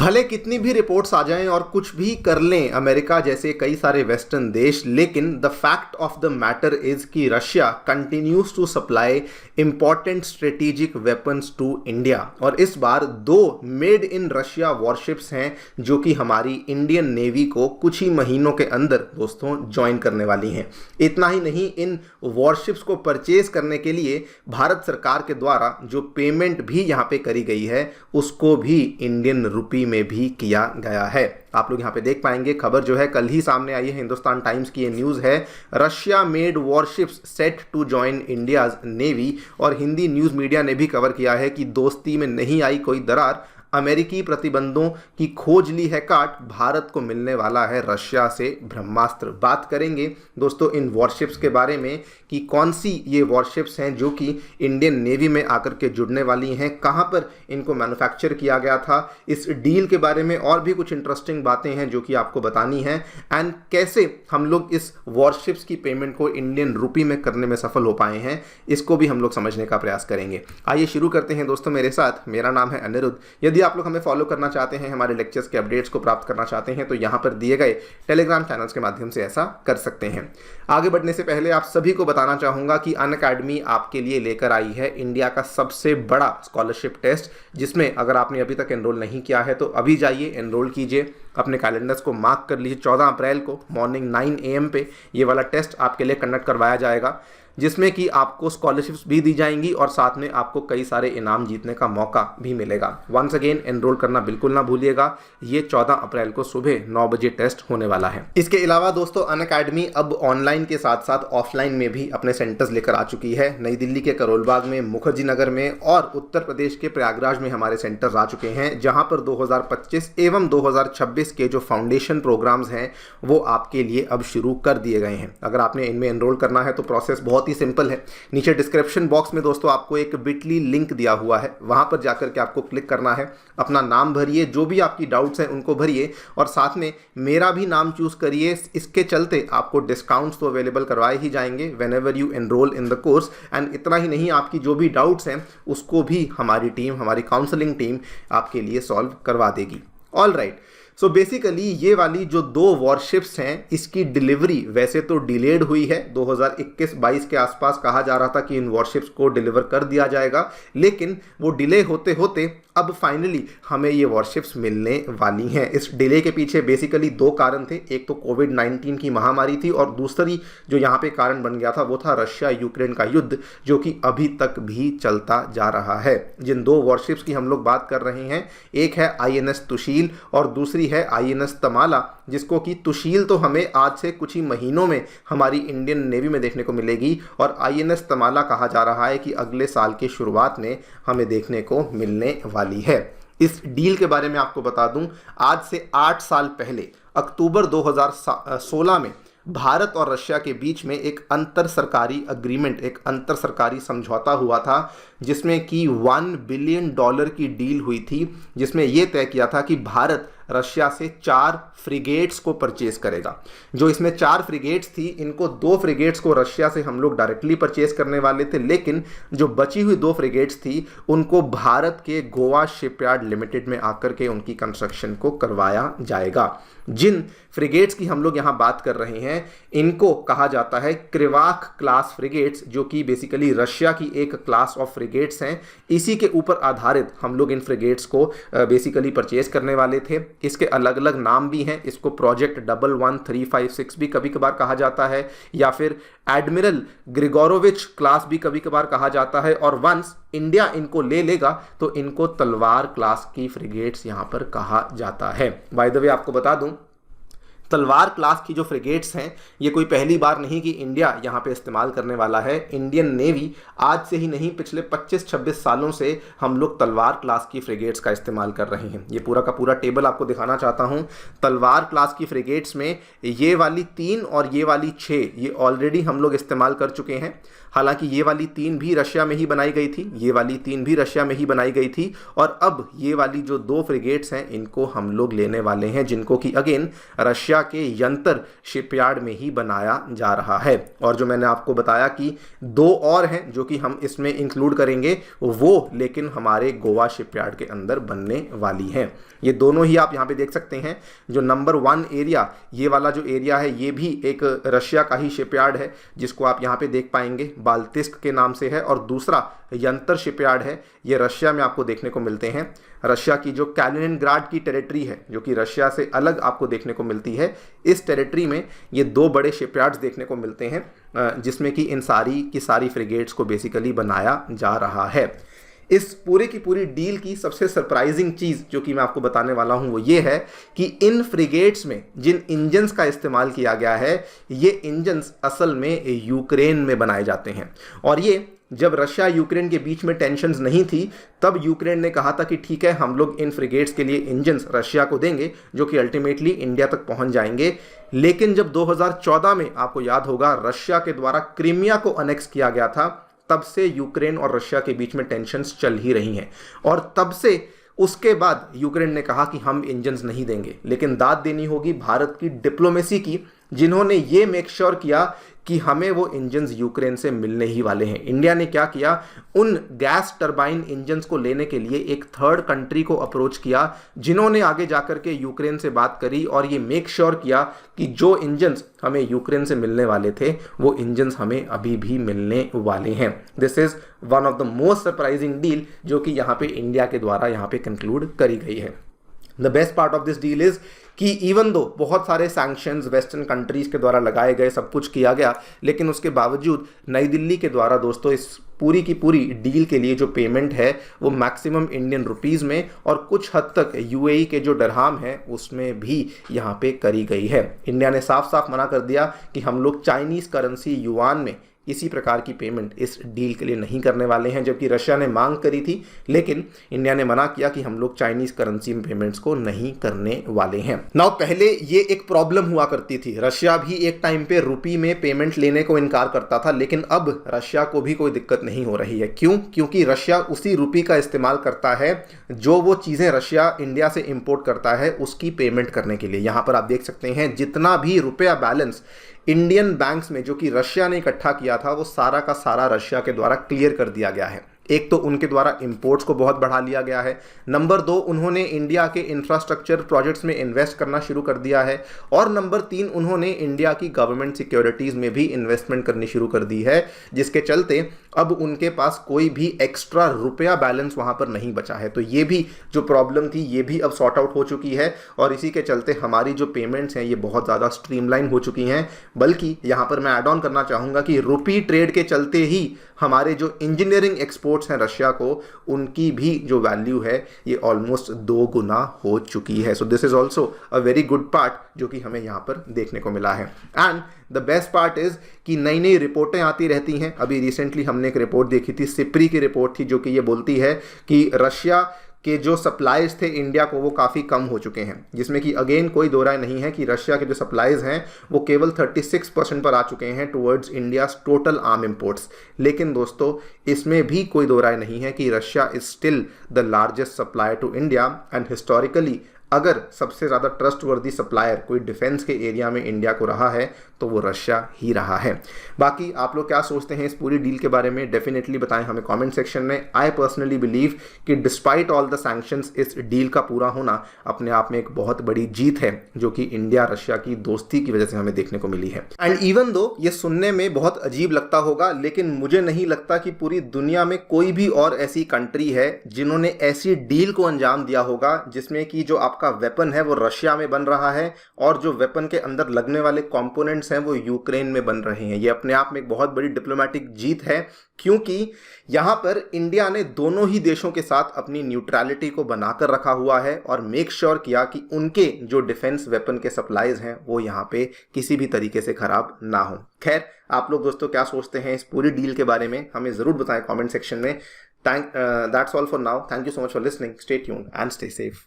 भले कितनी भी रिपोर्ट्स आ जाएं और कुछ भी कर लें अमेरिका जैसे कई सारे वेस्टर्न देश, लेकिन the fact of the matter is कि Russia continues to supply important strategic weapons to India. और इस बार 2 मेड इन रशिया वॉरशिप्स हैं जो कि हमारी इंडियन नेवी को कुछ ही महीनों के अंदर दोस्तों ज्वाइन करने वाली हैं। इतना ही नहीं, इन वॉरशिप्स को परचेज करने के लिए भारत सरकार के द्वारा जो पेमेंट भी यहाँ पे करी गई है उसको भी इंडियन रुपी में भी किया गया है। आप लोग यहां पे देख पाएंगे, खबर जो है कल ही सामने आई है, हिंदुस्तान टाइम्स की ये न्यूज है। Russia made warships set to join India's navy. और हिंदी न्यूज मीडिया ने भी कवर किया है कि दोस्ती में नहीं आई कोई दरार, अमेरिकी प्रतिबंधों की खोज ली है काट, भारत को मिलने वाला है रशिया से ब्रह्मास्त्र। बात करेंगे दोस्तों इन वॉरशिप्स के बारे में कि कौन सी ये वॉरशिप्स हैं जो कि इंडियन नेवी में आकर के जुड़ने वाली हैं, कहां पर इनको मैन्युफैक्चर किया गया था, इस डील के बारे में और भी कुछ इंटरेस्टिंग बातें हैं जो कि आपको बतानी है, एंड कैसे हम लोग इस वॉरशिप्स की पेमेंट को इंडियन रुपी में करने में सफल हो पाए हैं, इसको भी हम लोग समझने का प्रयास करेंगे। आइए शुरू करते हैं दोस्तों मेरे साथ। मेरा नाम है अनिरुद्ध। यदि आप लोग हमें फॉलो करना चाहते हैं, हमारे लेक्चर्स के अपडेट्स को प्राप्त करना चाहते हैं, तो यहां पर दिए गए टेलीग्राम चैनल्स के माध्यम से ऐसा कर सकते हैं। आगे बढ़ने से पहले आप सभी को बताना चाहूंगा कि अनअकैडमी आपके लिए लेकर आई है इंडिया का सबसे बड़ा स्कॉलरशिप टेस्ट, जिसमें अगर आपने अभी तक एनरोल नहीं किया है तो अभी जाइए एनरोल कीजिए, अपने कैलेंडर्स को मार्क कर लीजिए। 14 अप्रैल को मॉर्निंग 9 AM पे ये वाला टेस्ट आपके लिए कंडक्ट करवाया जाएगा, जिसमें कि आपको स्कॉलरशिप्स भी दी जाएंगी और साथ में आपको कई सारे इनाम जीतने का मौका भी मिलेगा। वंस अगेन एनरोल करना बिल्कुल ना भूलिएगा। ये 14 अप्रैल को सुबह 9 बजे टेस्ट होने वाला है। इसके अलावा दोस्तों अनअकैडमी अब ऑनलाइन के साथ साथ ऑफलाइन में भी अपने सेंटर्स लेकर आ चुकी है। नई दिल्ली के करोलबाग में, मुखर्जी नगर में और उत्तर प्रदेश के प्रयागराज में हमारे सेंटर्स आ चुके हैं, जहां पर 2025 एवं 2026 के जो फाउंडेशन प्रोग्राम्स हैं वो आपके लिए अब शुरू कर दिए गए हैं। अगर आपने इनमें एनरोल करना है तो प्रोसेस बहुत ही सिंपल है। नीचे डिस्क्रिप्शन बॉक्स में दोस्तों आपको एक बिटली लिंक दिया हुआ है, वहां पर जाकर के आपको क्लिक करना है, अपना नाम भरिए, जो भी आपकी डाउट्स हैं उनको भरिए और साथ में मेरा भी नाम चूज करिए। इसके चलते आपको डिस्काउंट्स तो अवेलेबल करवाए ही जाएंगे when ever you enrol in the course. And इतना ही नहीं, आपकी जो भी डाउट्स हैं उसको भी हमारी टीम, हमारी काउंसलिंग टीम आपके लिए सॉल्व करवा देगी। ऑल राइट, सो बेसिकली ये वाली जो 2 वॉरशिप्स हैं इसकी डिलीवरी वैसे तो डिलेड हुई है। 2021-22 के आसपास कहा जा रहा था कि इन वॉरशिप्स को डिलीवर कर दिया जाएगा, लेकिन वो डिले होते होते अब फाइनली हमें ये वॉरशिप्स मिलने वाली हैं। इस डिले के पीछे बेसिकली 2 कारण थे। एक तो कोविड-19 की महामारी थी और दूसरी जो यहाँ पे कारण बन गया था वो था रशिया यूक्रेन का युद्ध, जो कि अभी तक भी चलता जा रहा है। जिन 2 वॉरशिप्स की हम लोग बात कर रहे हैं, एक है INS तुशील और दूसरी है INS तमाला, जिसको कि तुशील तो हमें आज से कुछ ही महीनों में हमारी इंडियन नेवी में देखने को मिलेगी और INS तमाला कहा जा रहा है कि अगले साल की शुरुआत में हमें देखने को मिलने वाली है। इस डील के बारे में आपको बता दूं, आज से 8 साल पहले अक्टूबर 2016 में भारत और रशिया के बीच में एक अंतर सरकारी अग्रीमेंट, एक अंतर सरकारी समझौता हुआ था, जिसमें कि $1 बिलियन की डील हुई थी, जिसमें यह तय किया था कि भारत रशिया से 4 फ्रिगेट्स को परचेज करेगा। जो इसमें 4 फ्रिगेट्स थी, इनको 2 फ्रिगेट्स को रशिया से हम लोग डायरेक्टली परचेज करने वाले थे, लेकिन जो बची हुई 2 फ्रिगेट्स थी उनको भारत के गोवा शिपयार्ड लिमिटेड में आकर के उनकी कंस्ट्रक्शन को करवाया जाएगा। जिन फ्रिगेट्स की हम लोग यहाँ बात कर रहे हैं इनको कहा जाता है क्रिवाक क्लास फ्रिगेट्स, जो कि बेसिकली रशिया की एक क्लास ऑफ फ्रिगेट्स हैं। इसी के ऊपर आधारित हम लोग इन फ्रिगेट्स को बेसिकली परचेज करने वाले थे। इसके अलग अलग नाम भी हैं। इसको प्रोजेक्ट 11356 भी कभी कभार कहा जाता है, या फिर एडमिरल ग्रिगोरोविच क्लास भी कभी कभार कहा जाता है, और वंस इंडिया इनको ले लेगा तो इनको तलवार क्लास की फ्रिगेट्स यहां पर कहा जाता है। बाय द वे आपको बता दूं, तलवार क्लास की जो फ्रिगेट्स हैं ये कोई पहली बार नहीं कि इंडिया यहाँ पे इस्तेमाल करने वाला है। इंडियन नेवी आज से ही नहीं, पिछले 25-26 सालों से हम लोग तलवार क्लास की फ्रिगेट्स का इस्तेमाल कर रहे हैं। ये पूरा का पूरा टेबल आपको दिखाना चाहता हूँ। तलवार क्लास की फ्रिगेट्स में ये वाली 3 और ये वाली 6 ये ऑलरेडी हम लोग इस्तेमाल कर चुके हैं। हालांकि ये वाली 3 भी रशिया में ही बनाई गई थी, ये वाली 3 भी रशिया में ही बनाई गई थी, और अब ये वाली जो 2 फ्रिगेट्स हैं इनको हम लोग लेने वाले हैं, जिनको कि अगेन रशिया रशिया के यंतर शिपयार्ड में ही बनाया जा रहा है। और जो मैंने आपको बताया कि 2 और हैं जो कि हम इसमें इंक्लूड करेंगे, वो लेकिन हमारे गोवा शिपयार्ड के अंदर बनने वाली हैं। ये दोनों ही आप यहाँ पे देख सकते हैं। जो नंबर 1 एरिया, ये वाला जो एरिया है, ये भी एक रशिया का ही शिपयार्ड है जिसको आप यहाँ पे देख पाएंगे, बाल्टिस्क के नाम से है। और दूसरा यंतर शिपयार्ड है, ये रशिया में आपको देखने को मिलते हैं। रशिया की जो कैलिनिनग्राड की टेरिटरी है, जो कि रशिया से अलग आपको देखने को मिलती है, इस टेरिटरी में ये 2 बड़े शिपयार्ड्स देखने को मिलते हैं जिसमें कि इन सारी की सारी फ्रिगेट्स को बेसिकली बनाया जा रहा है। इस पूरे की पूरी डील की सबसे सरप्राइजिंग चीज़ जो कि मैं आपको बताने वाला हूं वो ये है कि इन फ्रिगेट्स में जिन इंजन्स का इस्तेमाल किया गया है, ये इंजन्स असल में यूक्रेन में बनाए जाते हैं। और ये जब रशिया यूक्रेन के बीच में टेंशन्स नहीं थी, तब यूक्रेन ने कहा था कि ठीक है, हम लोग इन फ्रिगेट्स के लिए इंजन्स रशिया को देंगे जो कि अल्टीमेटली इंडिया तक पहुंच जाएंगे। लेकिन जब 2014 में आपको याद होगा रशिया के द्वारा क्रीमिया को अनेक्स किया गया था, तब से यूक्रेन और रशिया के बीच में टेंशन्स चल ही रही हैं। और तब से उसके बाद यूक्रेन ने कहा कि हम इंजन्स नहीं देंगे, लेकिन दाद देनी होगी भारत की डिप्लोमेसी की, जिन्होंने ये मेक श्योर किया कि हमें वो इंजन्स यूक्रेन से मिलने ही वाले हैं। इंडिया ने क्या किया, उन गैस टरबाइन इंजन्स को लेने के लिए एक थर्ड कंट्री को अप्रोच किया, जिन्होंने आगे जाकर के यूक्रेन से बात करी और ये मेक श्योर किया कि जो इंजन्स हमें यूक्रेन से मिलने वाले थे, वो इंजन्स हमें अभी भी मिलने वाले हैं। This is one of the most surprising deal जो कि यहाँ पे इंडिया के द्वारा यहाँ पे कंक्लूड करी गई है। The best part of this deal is कि इवन दो बहुत सारे सैंक्शंस वेस्टर्न कंट्रीज के द्वारा लगाए गए, सब कुछ किया गया, लेकिन उसके बावजूद नई दिल्ली के द्वारा दोस्तों इस पूरी की पूरी डील के लिए जो पेमेंट है वो मैक्सिमम इंडियन रुपीस में और कुछ हद तक यूएई के जो दरहम है उसमें भी यहाँ पे करी गई है। इंडिया ने साफ साफ मना कर दिया कि हम लोग चाइनीज करेंसी युआन में इसी प्रकार की पेमेंट इस डील के लिए नहीं करने वाले हैं, जबकि रशिया ने मांग करी थी, लेकिन इंडिया ने मना किया कि हम लोग चाइनीज करेंसी में पेमेंट्स को नहीं करने वाले हैं। नाउ पहले ये एक प्रॉब्लम हुआ करती थी, रशिया भी एक टाइम पे रुपी में पेमेंट लेने को इनकार करता था, लेकिन अब रशिया को भी कोई दिक्कत नहीं हो रही है। क्यों? क्योंकि रशिया उसी रुपी का इस्तेमाल करता है जो वो चीज़ें रशिया इंडिया से इंपोर्ट करता है उसकी पेमेंट करने के लिए। यहाँ पर आप देख सकते हैं जितना भी रुपया बैलेंस इंडियन बैंक्स में जो कि रशिया ने इकट्ठा किया था, वो सारा का सारा रशिया के द्वारा क्लियर कर दिया गया है। एक तो उनके द्वारा इंपोर्ट्स को बहुत बढ़ा लिया गया है, नंबर 2 उन्होंने इंडिया के इंफ्रास्ट्रक्चर प्रोजेक्ट्स में इन्वेस्ट करना शुरू कर दिया है, और नंबर 3 उन्होंने इंडिया की गवर्नमेंट सिक्योरिटीज़ में भी इन्वेस्टमेंट करनी शुरू कर दी है, जिसके चलते अब उनके पास कोई भी एक्स्ट्रा रुपया बैलेंस वहाँ पर नहीं बचा है। तो ये भी जो प्रॉब्लम थी ये भी अब सॉर्ट आउट हो चुकी है, और इसी के चलते हमारी जो पेमेंट्स हैं ये बहुत ज़्यादा स्ट्रीमलाइन हो चुकी हैं। बल्कि यहाँ पर मैं ऐड ऑन करना चाहूँगा कि रुपी ट्रेड के चलते ही हमारे जो इंजीनियरिंग एक्सपोर्ट्स हैं रशिया को, उनकी भी जो वैल्यू है ये ऑलमोस्ट 2 गुना हो चुकी है। So this is also a very good part जो कि हमें यहाँ पर देखने को मिला है। And the best part is कि नई नई रिपोर्टें आती रहती हैं। अभी रिसेंटली हमने एक रिपोर्ट देखी थी, सिप्री की रिपोर्ट थी, जो कि ये बोलती है कि रशिया के जो सप्लाईज थे इंडिया को वो काफ़ी कम हो चुके हैं, जिसमें कि अगेन कोई दो राय नहीं है कि रशिया के जो सप्लाईज हैं वो केवल 36% पर आ चुके हैं towards India's total arm imports. लेकिन दोस्तों इसमें भी कोई दो राय नहीं है कि Russia is still the largest supplier to India, and historically अगर सबसे ज़्यादा ट्रस्टवर्दी सप्लायर कोई डिफेंस के एरिया में इंडिया को रहा है तो वो रशिया ही रहा है। बाकी आप लोग क्या सोचते हैं इस पूरी डील के बारे में, डेफिनेटली बताएं हमें कमेंट सेक्शन में। आई पर्सनली बिलीव कि डिस्पाइट ऑल द सैंक्शंस इस डील का पूरा होना अपने आप में एक बहुत बड़ी जीत है, जो कि इंडिया रशिया की दोस्ती की वजह से हमें देखने को मिली है। एंड इवन दो ये सुनने में बहुत अजीब लगता होगा, लेकिन मुझे नहीं लगता कि पूरी दुनिया में कोई भी और ऐसी कंट्री है जिन्होंने ऐसी डील को अंजाम दिया होगा जिसमें कि जो आपका वेपन है वो रशिया में बन रहा है और जो वेपन के अंदर लगने वाले कंपोनेंट्स हैं वो यूक्रेन में बन रहे हैं। ये अपने आप में एक बहुत बड़ी डिप्लोमेटिक जीत है, क्योंकि यहाँ पर इंडिया ने दोनों ही देशों के साथ अपनी न्यूट्रलिटी को बनाकर रखा हुआ है और मेक श्योर किया कि उनके जो डिफेंस वेपन के सप्लाईज हैं वो यहाँ पे किसी भी तरीके से खराब ना हो। खैर आप लोग दोस्तों क्या सोचते हैं इस पूरी डील के बारे में, हमें ज़रूर बताएं कमेंट सेक्शन में। That's all for now. Thank you so much for listening. Stay tuned and stay safe.